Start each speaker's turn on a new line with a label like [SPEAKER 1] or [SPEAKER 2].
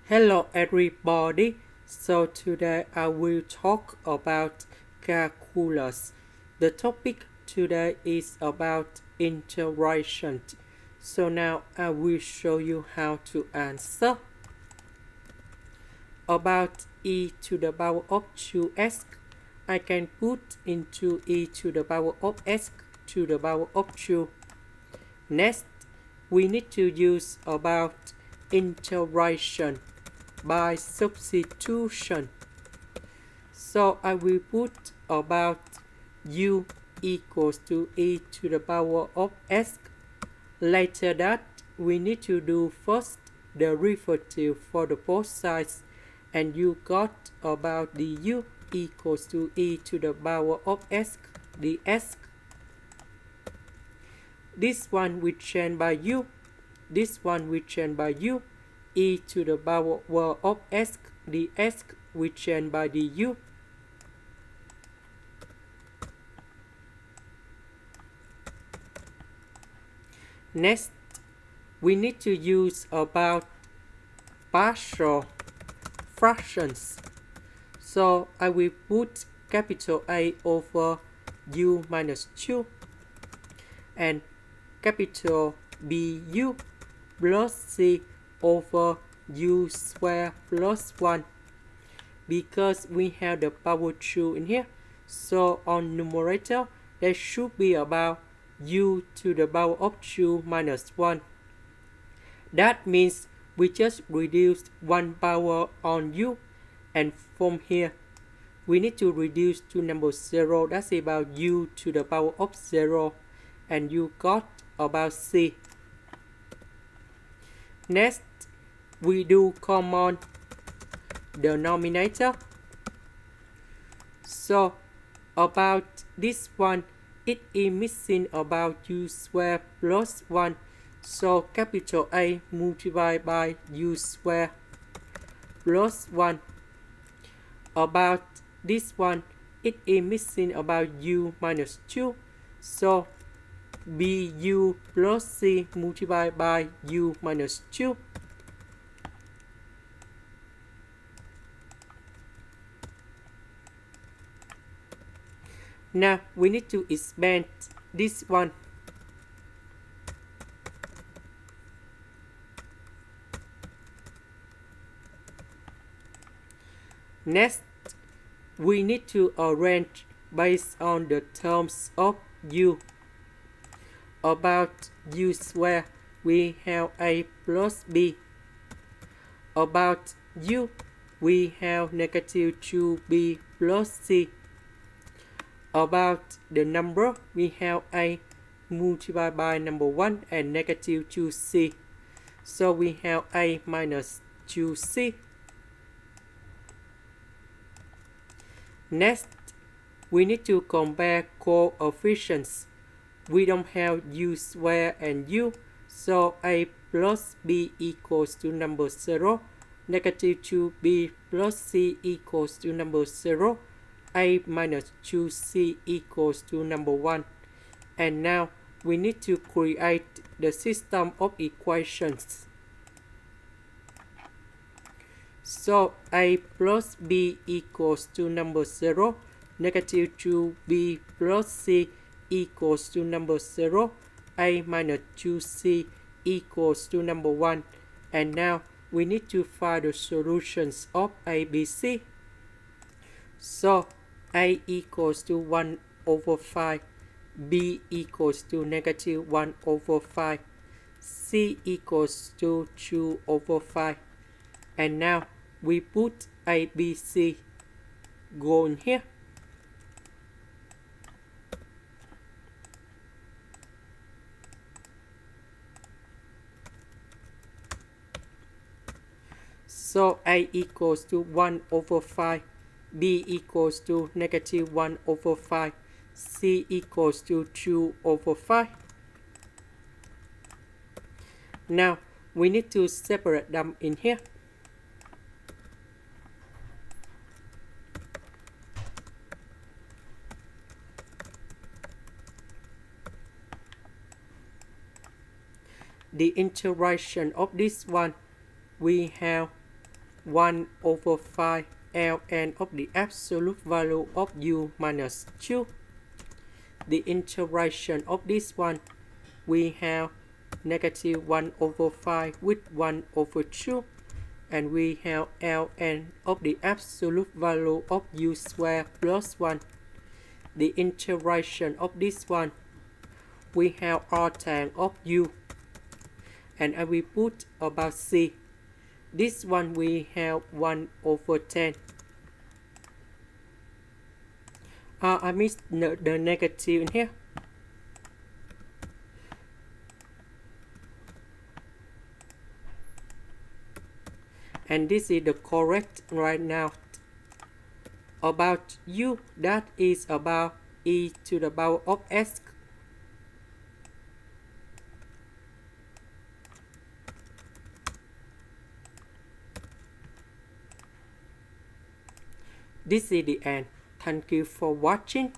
[SPEAKER 1] Hello everybody. So today I will talk about calculus. The topic today is about integration. So now I will show you how to answer. About e to the power of 2x, I can put into e to the power of x to the power of 2. Next, we need to use about integration by substitution. So I will put about u equals to e to the power of x. Later that, we need to do first the derivative for the both sides, and you got about du equals to e to the power of x dx. This one we change by u, this one we change by u, e to the power of x dx we change by du. Next, we need to use about partial fractions. So I will put capital A over u minus 2 and capital Bu plus c over u square plus 1, because we have the power 2 in here. So on numerator there should be about u to the power of 2 minus 1. That means we just reduced one power on u, and from here we need to reduce to number 0. That's about u to the power of 0, and you got about c. Next, we do common denominator. So about this one, it is missing about u square plus 1. So capital A multiplied by u square plus 1. About this one, it is missing about u minus 2. So Bu plus c multiplied by u minus 2. Now we need to expand this one. Next, we need to arrange based on the terms of u. About u square, we have a plus b. About u, we have negative 2b plus c. About the number, we have a multiplied by number 1 and negative 2c. So we have a minus 2c. Next, we need to compare coefficients. We don't have u square and u, so a plus b equals to number 0, negative 2b plus c equals to number 0, a minus 2c equals to number 1. And now we need to create the system of equations. So a plus b equals to number 0, negative 2b plus c equals to number 0, a minus 2c equals to number 1. And now we need to find the solutions of a, b, c. So a equals to 1 over 5, b equals to negative 1 over 5, c equals to 2 over 5. And now we put a, b, c go in here. So a equals to 1 over 5, b equals to negative 1 over 5, c equals to 2 over 5. Now we need to separate them in here. The integration of this one, we have 1 over 5 ln of the absolute value of u minus 2. The integration of this one, we have negative 1 over 5 with 1 over 2, and we have ln of the absolute value of u squared plus 1. The integration of this one, we have arctan of u, and I will put about c. This one we have 1 over 10. I missed the negative in here. And this is the correct right now. About u, that is about e to the power of s. This is the end. Thank you for watching.